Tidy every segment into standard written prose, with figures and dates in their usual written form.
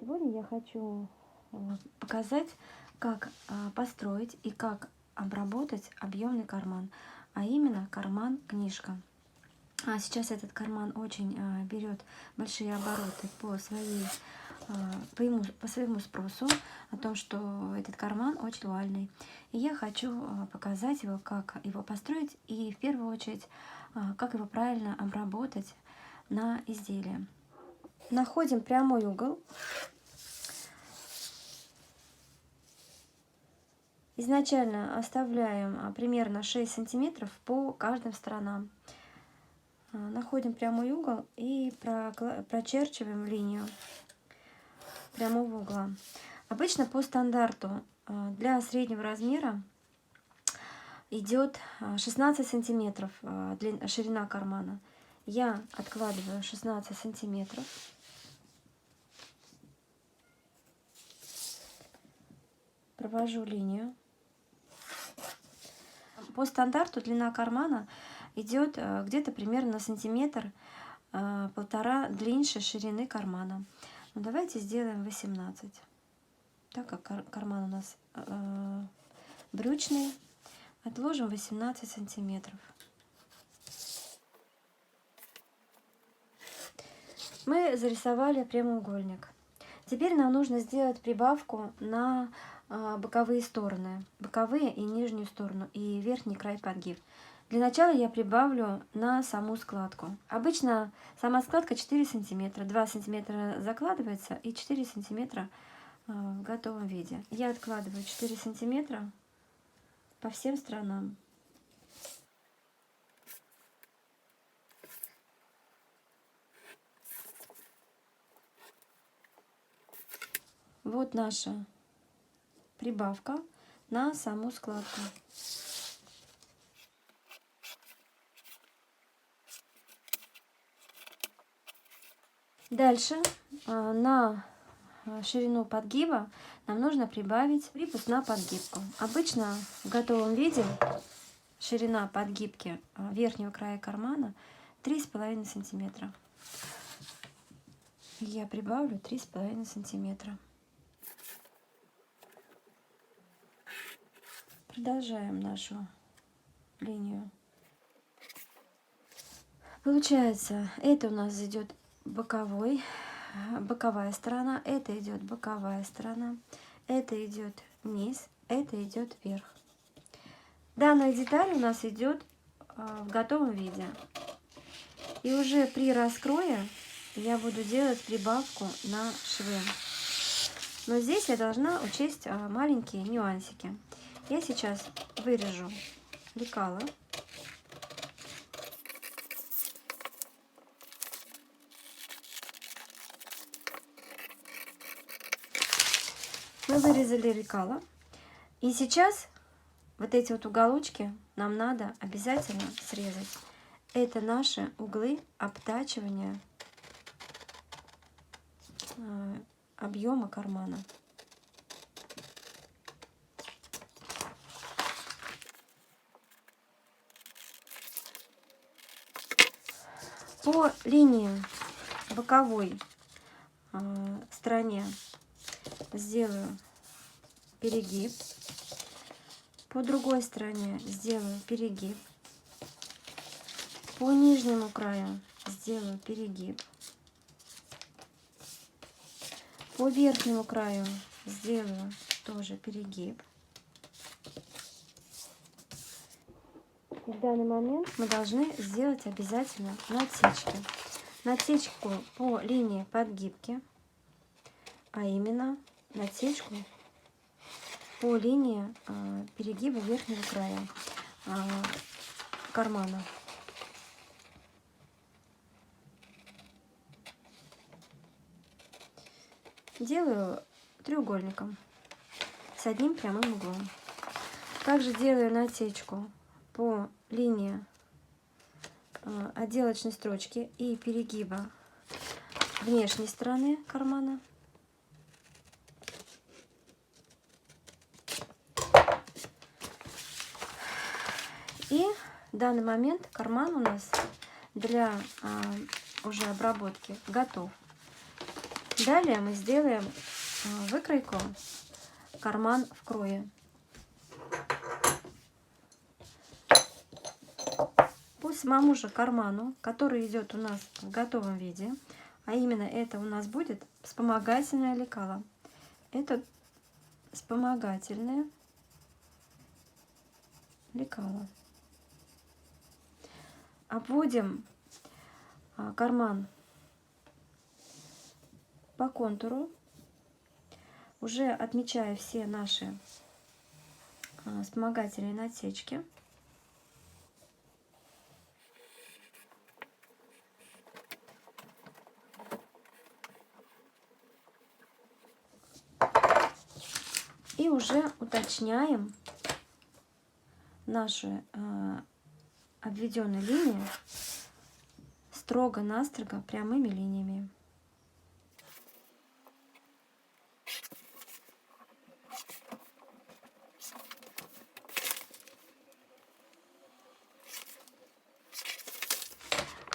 Сегодня я хочу показать, как построить и как обработать объемный карман, а именно карман-книжка. Сейчас этот карман очень берет большие обороты по своему спросу, о том, что этот карман очень лояльный. И я хочу показать его, как его построить и в первую очередь, как его правильно обработать на изделие. Находим прямой угол. Изначально оставляем примерно 6 сантиметров по каждым сторонам. Находим прямой угол и прочерчиваем линию прямого угла. Обычно по стандарту для среднего размера идет 16 сантиметров ширина кармана. Я откладываю 16 сантиметров. Провожу линию. По стандарту длина кармана идет где-то примерно на сантиметр, полтора длиннее ширины кармана. Но давайте сделаем 18. Так как карман у нас брючный, отложим 18 сантиметров. Мы зарисовали прямоугольник. Теперь нам нужно сделать прибавку на боковые стороны, боковые и нижнюю сторону, и верхний край подгиб. Для начала я прибавлю на саму складку. Обычно сама складка 4 сантиметра, 2 сантиметра закладывается и 4 сантиметра в готовом виде. Я откладываю 4 сантиметра по всем сторонам. Вот наша прибавка на саму складку. Дальше на ширину подгиба нам нужно прибавить припуск на подгибку. Обычно в готовом виде ширина подгибки верхнего края кармана 3,5 сантиметра. Я прибавлю 3,5 сантиметра. Продолжаем нашу линию. Получается, это у нас идет боковая сторона, это идет боковая сторона, это идет низ, это идет вверх. Данная деталь у нас идет в готовом виде. И уже при раскрое я буду делать прибавку на швы. Но здесь я должна учесть маленькие нюансики. Я сейчас вырежу лекало. Мы вырезали лекало. И сейчас вот эти вот уголочки нам надо обязательно срезать. Это наши углы обтачивания объема кармана. По линии боковой стороне сделаю перегиб. По другой стороне сделаю перегиб. По нижнему краю сделаю перегиб. По верхнему краю сделаю тоже перегиб. И в данный момент мы должны сделать обязательно натяжки. Натяжку по линии подгибки, а именно натяжку по линии перегиба верхнего края кармана. Делаю треугольником с одним прямым углом. Также делаю натяжку по линии отделочной строчки и перегиба внешней стороны кармана. И в данный момент карман у нас для уже обработки готов. Далее мы сделаем выкройку карман в крое. По самому же карману, который идет у нас в готовом виде, а именно это у нас будет вспомогательное лекало. Это вспомогательное лекало. Обводим карман по контуру, уже отмечая все наши вспомогательные насечки. И уже уточняем наши обведенные линии строго-настрого прямыми линиями.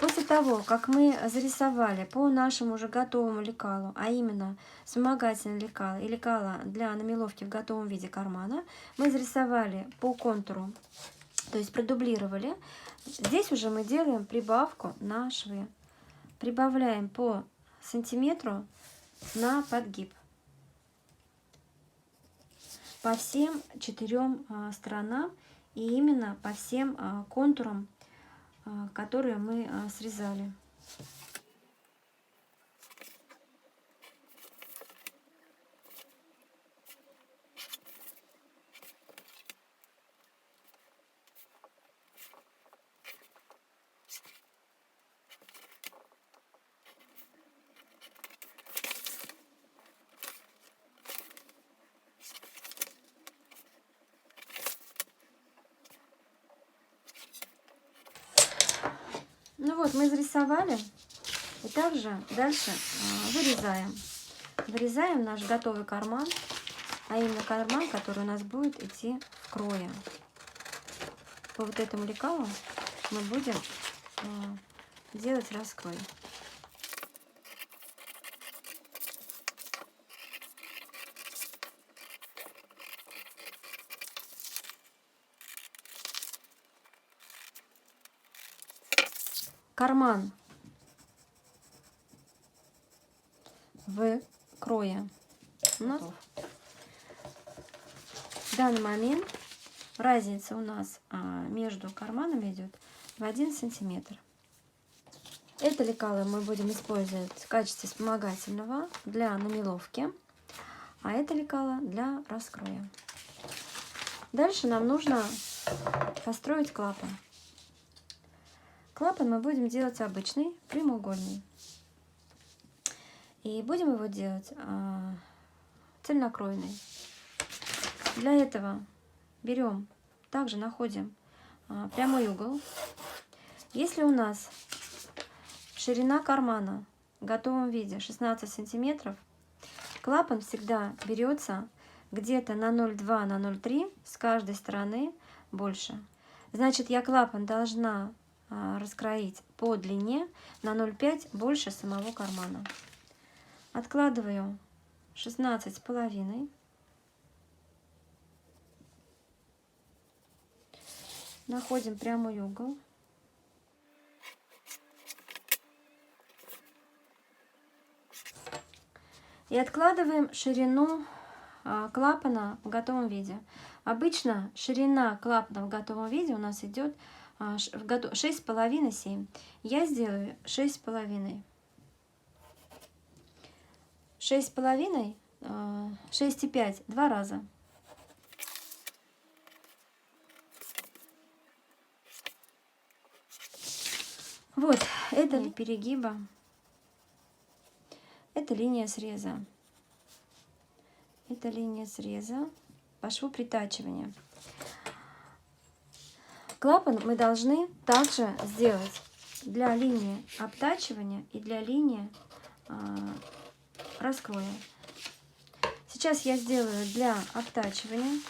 После того, как мы зарисовали по нашему уже готовому лекалу, а именно вспомогательное лекало и лекало для намеловки в готовом виде кармана, мы зарисовали по контуру, то есть продублировали. Здесь уже мы делаем прибавку на швы. Прибавляем по сантиметру на подгиб по всем 4 сторонам и именно по всем контурам, которые мы срезали. Ну вот, мы зарисовали. И также дальше вырезаем. Вырезаем наш готовый карман, а именно карман, который у нас будет идти в крое. По вот этому лекалу мы будем делать раскрой. Карман в крое у нас. В данный момент разница у нас между карманами идет в 1 сантиметр. Это лекало мы будем использовать в качестве вспомогательного для намеловки, а это лекало для раскроя. Дальше нам нужно построить клапан. Клапан мы будем делать обычный, прямоугольный. И будем его делать цельнокроенный. Для этого берем, также находим прямой угол. Если у нас ширина кармана в готовом виде 16 сантиметров, клапан всегда берется где-то на 0,2 на 0,3 с каждой стороны больше. Значит, я клапан должна раскроить по длине на 0,5 больше самого кармана. Откладываю 16,5. Находим прямой угол. И откладываем ширину клапана в готовом виде. Обычно ширина клапана в готовом виде у нас идет 6,5-7. Я сделаю 6,5. 6,5, 6,5, 2 раза. Вот, это перегиба. Это линия среза. Это линия среза по шву притачивания. Клапан мы должны также сделать для линии обтачивания и для линии раскроя. Сейчас я сделаю для обтачивания.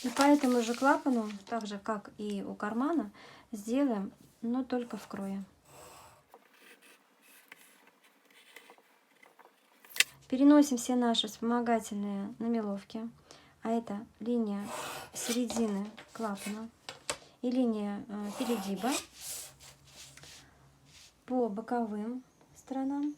И по этому же клапану, так же как и у кармана, сделаем, но только в крое. Переносим все наши вспомогательные намеловки, а это линия середины клапана и линия перегиба по боковым сторонам.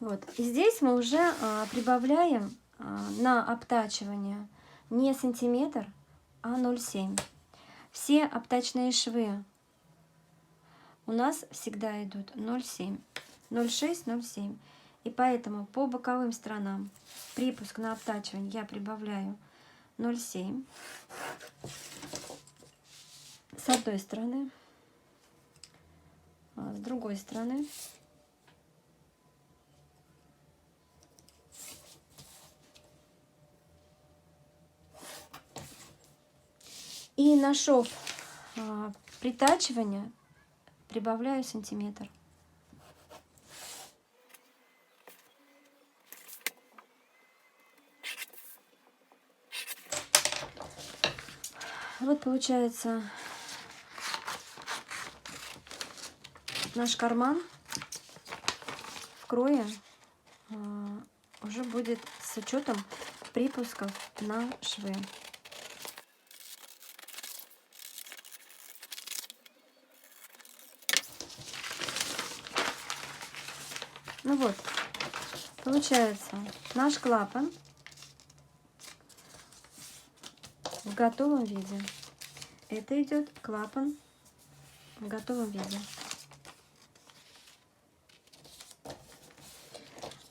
Вот. И здесь мы уже прибавляем на обтачивание не сантиметр, а 0,7. Все обтачные швы у нас всегда идут 0,7, 0,6, 0,7. И поэтому по боковым сторонам припуск на обтачивание я прибавляю 0,7 с одной стороны, с другой стороны. И на шов притачивания прибавляю сантиметр. Вот получается наш карман в крое уже будет с учетом припусков на швы. Ну вот, получается наш клапан в готовом виде. Это идет клапан в готовом виде.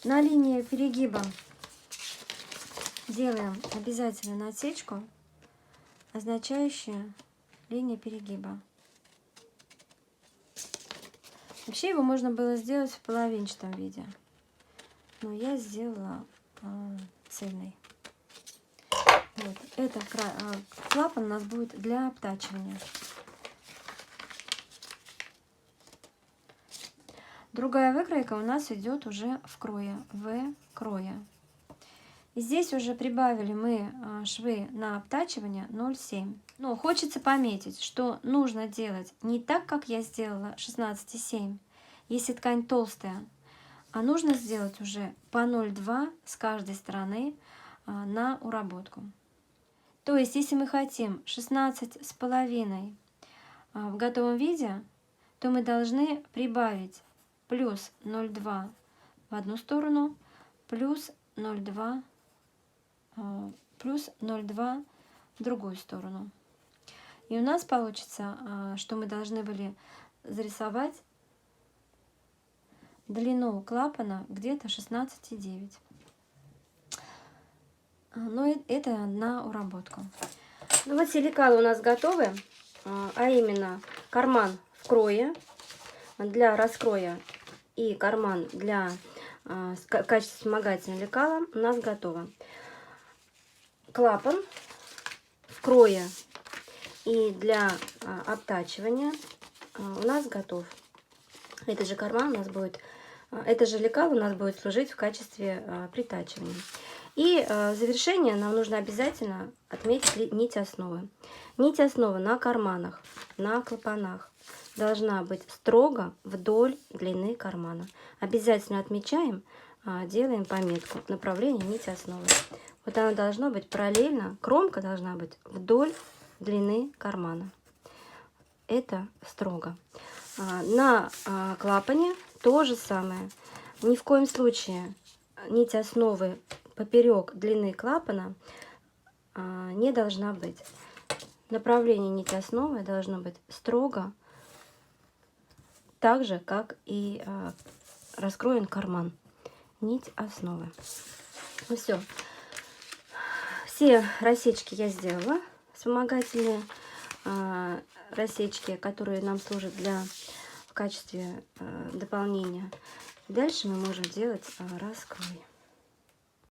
На линии перегиба делаем обязательно насечку, означающую линию перегиба. Вообще его можно было сделать в половинчатом виде, но я сделала цельный. Вот. Это клапан у нас будет для обтачивания. Другая выкройка у нас идет уже в крое, в крое. И здесь уже прибавили мы швы на обтачивание 0,7. Но хочется пометить, что нужно делать не так, как я сделала 16,7, если ткань толстая, а нужно сделать уже по 0,2 с каждой стороны на уработку. То есть, если мы хотим 16,5 в готовом виде, то мы должны прибавить плюс 0,2 в одну сторону, плюс 0,2 в другую сторону. И у нас получится, что мы должны были зарисовать длину клапана где-то 16,9. Но это на уработку. Ну вот все лекала у нас готовы, а именно карман в крое для раскроя и карман для качества вспомогательного лекала у нас готово. Клапан в крое и для обтачивания у нас готов. Этот же карман у нас будет, это же лекало у нас будет служить в качестве притачивания. И в завершение нам нужно обязательно отметить нить основы. Нить основы на карманах, на клапанах должна быть строго вдоль длины кармана. Обязательно отмечаем, делаем пометку направление нити основы. Вот она должна быть параллельно, кромка должна быть вдоль длины кармана. Это строго. На клапане то же самое. Ни в коем случае нить основы поперек длины клапана не должна быть. Направление нити основы должно быть строго, так же, как и раскроен карман. Нить основы. Ну все. Все рассечки я сделала. Вспомогательные рассечки, которые нам служат в качестве дополнения. Дальше мы можем делать раскрой.